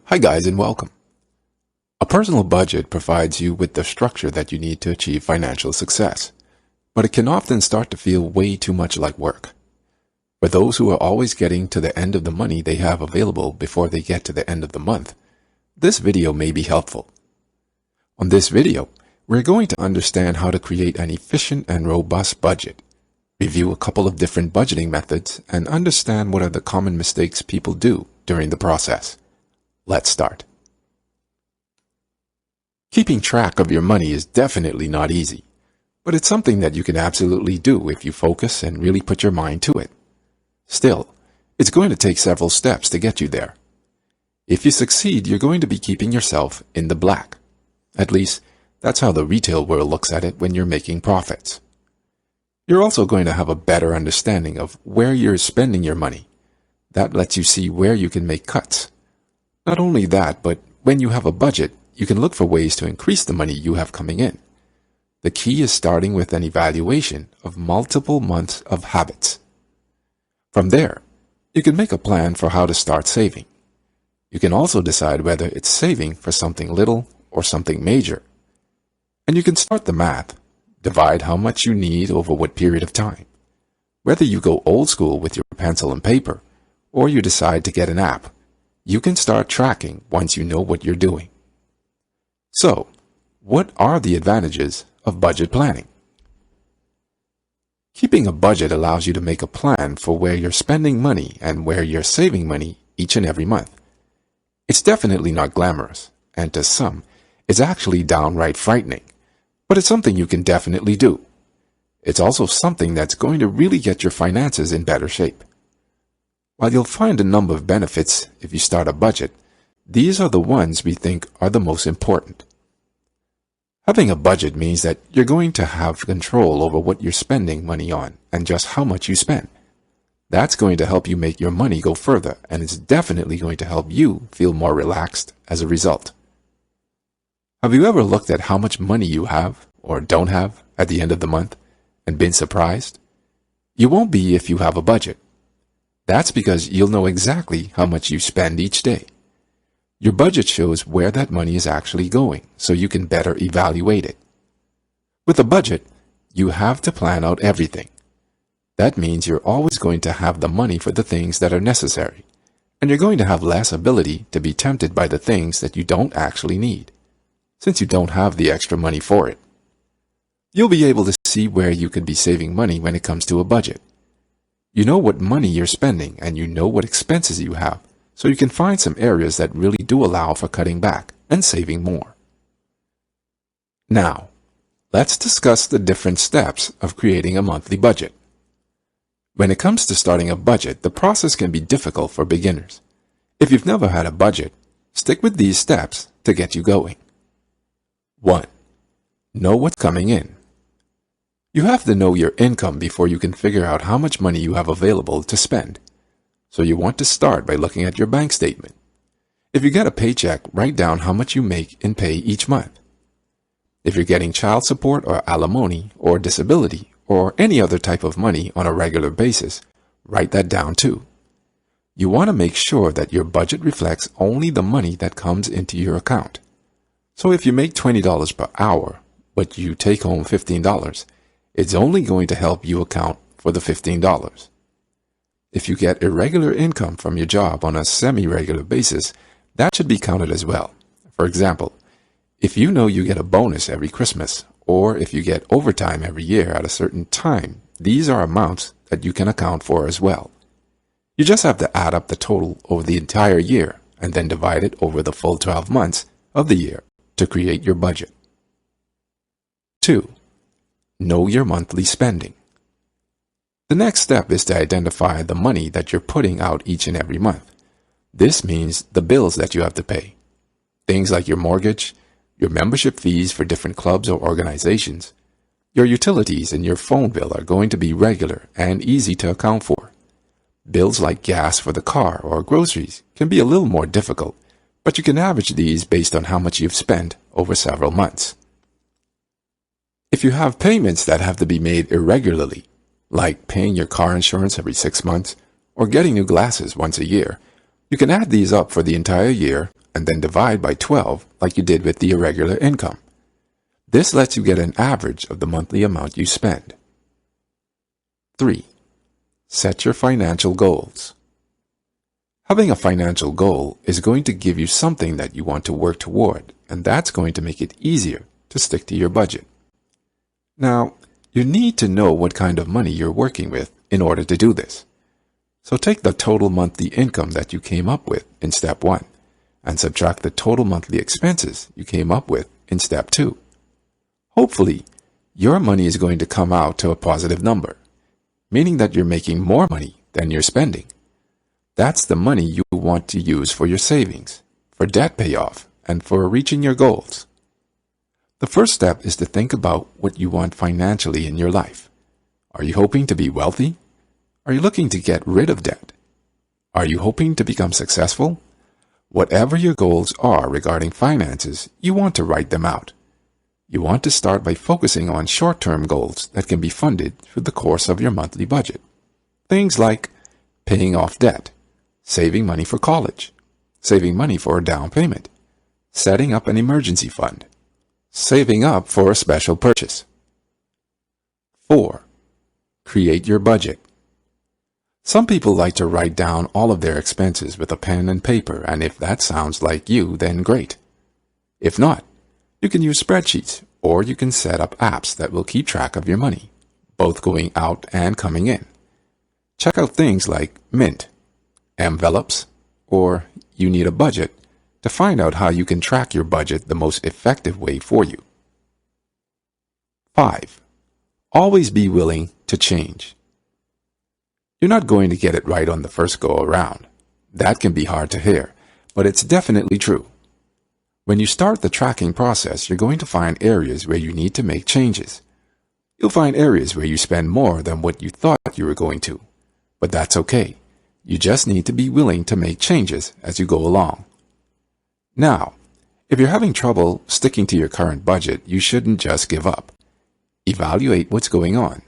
Hi guys and welcome. A personal budget provides you with the structure that you need to achieve financial success, but it can often start to feel way too much like work. For those who are always getting to the end of the money they have available before they get to the end of the month, this video may be helpful. On this video, we're going to understand how to create an efficient and robust budget, review a couple of different budgeting methods, and understand what are the common mistakes people do during the process. Let's start. Keeping track of your money is definitely not easy, but it's something that you can absolutely do if you focus and really put your mind to it. Still, it's going to take several steps to get you there. If you succeed, you're going to be keeping yourself in the black. At least, that's how the retail world looks at it when you're making profits. You're also going to have a better understanding of where you're spending your money. That lets you see where you can make cuts. Not only that, but when you have a budget, you can look for ways to increase the money you have coming in. The key is starting with an evaluation of multiple months of habits. From there, you can make a plan for how to start saving. You can also decide whether it's saving for something little or something major. And you can start the math, divide how much you need over what period of time. Whether you go old school with your pencil and paper, or you decide to get an app, you can start tracking once you know what you're doing. So, what are the advantages of budget planning? Keeping a budget allows you to make a plan for where you're spending money and where you're saving money each and every month. It's definitely not glamorous, and to some, it's actually downright frightening, but it's something you can definitely do. It's also something that's going to really get your finances in better shape. While you'll find a number of benefits if you start a budget, these are the ones we think are the most important. Having a budget means that you're going to have control over what you're spending money on and just how much you spend. That's going to help you make your money go further, and it's definitely going to help you feel more relaxed as a result. Have you ever looked at how much money you have or don't have at the end of the month and been surprised? You won't be if you have a budget. That's because you'll know exactly how much you spend each day. Your budget shows where that money is actually going, so you can better evaluate it. With a budget, you have to plan out everything. That means you're always going to have the money for the things that are necessary, and you're going to have less ability to be tempted by the things that you don't actually need, since you don't have the extra money for it. You'll be able to see where you could be saving money when it comes to a budget. You know what money you're spending and you know what expenses you have, so you can find some areas that really do allow for cutting back and saving more. Now, let's discuss the different steps of creating a monthly budget. When it comes to starting a budget, the process can be difficult for beginners. If you've never had a budget, stick with these steps to get you going. 1. Know what's coming in. You have to know your income before you can figure out how much money you have available to spend. So you want to start by looking at your bank statement. If you get a paycheck, write down how much you make in pay each month. If you're getting child support or alimony or disability or any other type of money on a regular basis, write that down too. You want to make sure that your budget reflects only the money that comes into your account. So if you make $20 per hour, but you take home $15, it's only going to help you account for the $15. If you get irregular income from your job on a semi-regular basis, that should be counted as well. For example, if you know you get a bonus every Christmas, or if you get overtime every year at a certain time, these are amounts that you can account for as well. You just have to add up the total over the entire year and then divide it over the full 12 months of the year to create your budget. 2. Know your monthly spending. The next step is to identify the money that you're putting out each and every month. This means the bills that you have to pay. Things like your mortgage, your membership fees for different clubs or organizations, your utilities and your phone bill are going to be regular and easy to account for. Bills like gas for the car or groceries can be a little more difficult, but you can average these based on how much you've spent over several months. If you have payments that have to be made irregularly, like paying your car insurance every 6 months or getting new glasses once a year, you can add these up for the entire year, and then divide by 12 like you did with the irregular income. This lets you get an average of the monthly amount you spend. 3. Set your financial goals. Having a financial goal is going to give you something that you want to work toward, and that's going to make it easier to stick to your budget. Now, you need to know what kind of money you're working with in order to do this. So take the total monthly income that you came up with in step 1 and subtract the total monthly expenses you came up with in step 2. Hopefully, your money is going to come out to a positive number, meaning that you're making more money than you're spending. That's the money you want to use for your savings, for debt payoff, and for reaching your goals. The first step is to think about what you want financially in your life. Are you hoping to be wealthy? Are you looking to get rid of debt? Are you hoping to become successful? Whatever your goals are regarding finances, you want to write them out. You want to start by focusing on short-term goals that can be funded through the course of your monthly budget. Things like paying off debt, saving money for college, saving money for a down payment, setting up an emergency fund, saving up for a special purchase. 4. Create your budget. Some people like to write down all of their expenses with a pen and paper, and if that sounds like you, then great. If not, you can use spreadsheets, or you can set up apps that will keep track of your money, both going out and coming in. Check out things like Mint, Envelopes, or You Need a Budget to find out how you can track your budget the most effective way for you. 5. Always be willing to change. You're not going to get it right on the first go around. That can be hard to hear, but it's definitely true. When you start the tracking process, you're going to find areas where you need to make changes. You'll find areas where you spend more than what you thought you were going to, but that's okay. You just need to be willing to make changes as you go along. Now, if you're having trouble sticking to your current budget, you shouldn't just give up. Evaluate what's going on.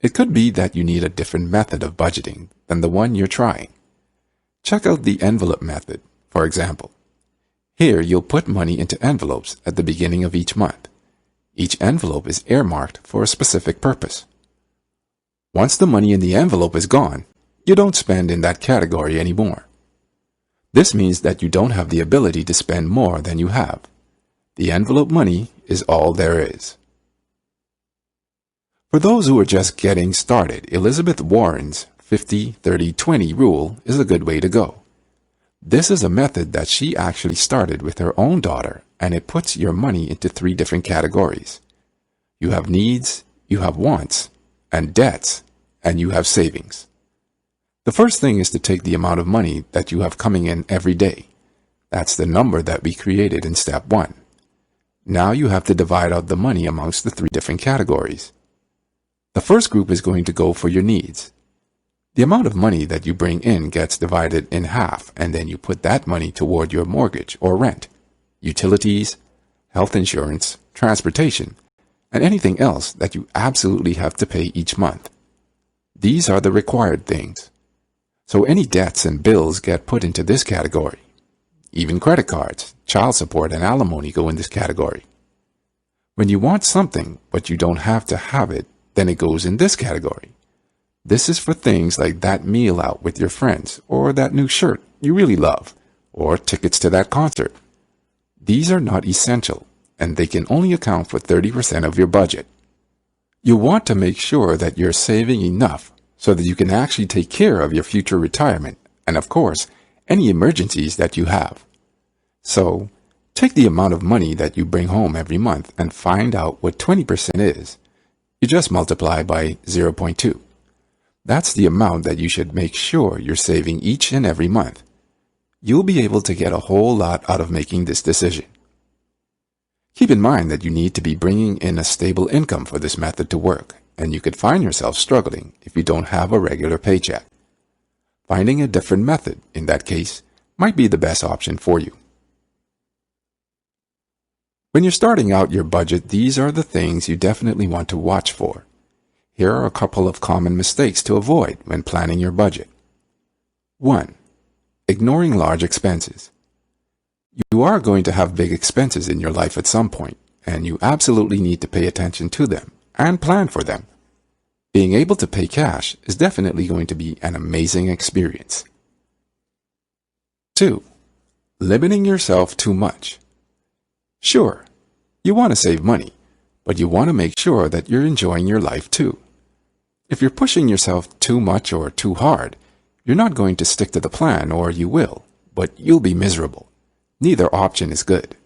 It could be that you need a different method of budgeting than the one you're trying. Check out the envelope method, for example. Here, you'll put money into envelopes at the beginning of each month. Each envelope is earmarked for a specific purpose. Once the money in the envelope is gone, you don't spend in that category anymore. This means that you don't have the ability to spend more than you have. The envelope money is all there is. For those who are just getting started, Elizabeth Warren's 50-30-20 rule is a good way to go. This is a method that she actually started with her own daughter, and it puts your money into 3 different categories. You have needs, you have wants, and debts, and you have savings. The first thing is to take the amount of money that you have coming in every day. That's the number that we created in step 1. Now you have to divide out the money amongst the 3 different categories. The first group is going to go for your needs. The amount of money that you bring in gets divided in half, and then you put that money toward your mortgage or rent, utilities, health insurance, transportation, and anything else that you absolutely have to pay each month. These are the required things. So any debts and bills get put into this category. Even credit cards, child support, and alimony go in this category. When you want something, but you don't have to have it, then it goes in this category. This is for things like that meal out with your friends, or that new shirt you really love, or tickets to that concert. These are not essential, and they can only account for 30% of your budget. You want to make sure that you're saving enough so that you can actually take care of your future retirement, and of course, any emergencies that you have. So, take the amount of money that you bring home every month and find out what 20% is. You just multiply by 0.2. That's the amount that you should make sure you're saving each and every month. You'll be able to get a whole lot out of making this decision. Keep in mind that you need to be bringing in a stable income for this method to work, and you could find yourself struggling if you don't have a regular paycheck. Finding a different method, in that case, might be the best option for you. When you're starting out your budget, these are the things you definitely want to watch for. Here are a couple of common mistakes to avoid when planning your budget. 1. Ignoring large expenses. You are going to have big expenses in your life at some point, and you absolutely need to pay attention to them and plan for them. Being able to pay cash is definitely going to be an amazing experience. 2. Limiting yourself too much. Sure, you want to save money, but you want to make sure that you're enjoying your life too. If you're pushing yourself too much or too hard, you're not going to stick to the plan, or you will, but you'll be miserable. Neither option is good.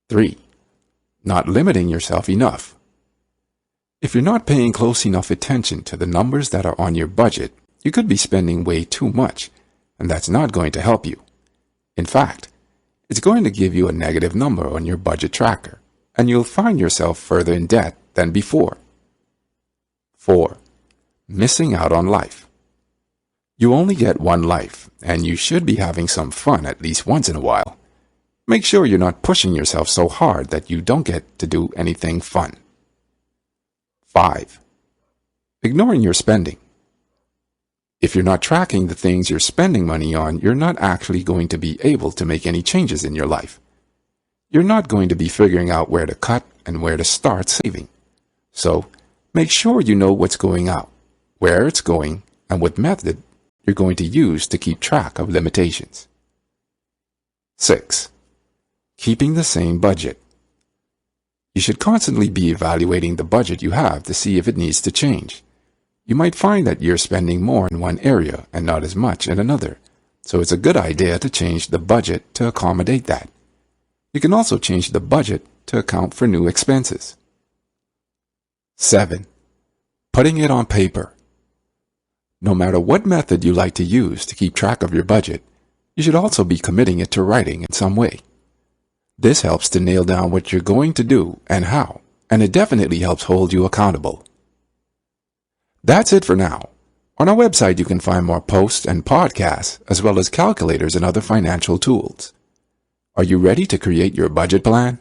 3. Not limiting yourself enough. If you're not paying close enough attention to the numbers that are on your budget, you could be spending way too much, and that's not going to help you. In fact, it's going to give you a negative number on your budget tracker, and you'll find yourself further in debt than before. 4. Missing out on life. You only get one life, and you should be having some fun at least once in a while. Make sure you're not pushing yourself so hard that you don't get to do anything fun. 5. Ignoring your spending. If you're not tracking the things you're spending money on, you're not actually going to be able to make any changes in your life. You're not going to be figuring out where to cut and where to start saving. So, make sure you know what's going out, where it's going, and what method you're going to use to keep track of limitations. 6. Keeping the same budget. You should constantly be evaluating the budget you have to see if it needs to change. You might find that you're spending more in one area and not as much in another, so it's a good idea to change the budget to accommodate that. You can also change the budget to account for new expenses. 7. Putting it on paper. No matter what method you like to use to keep track of your budget, you should also be committing it to writing in some way. This helps to nail down what you're going to do and how, and it definitely helps hold you accountable. That's it for now. On our website, you can find more posts and podcasts, as well as calculators and other financial tools. Are you ready to create your budget plan?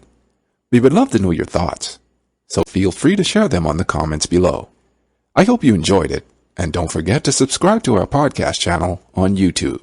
We would love to know your thoughts, so feel free to share them on the comments below. I hope you enjoyed it, and don't forget to subscribe to our podcast channel on YouTube.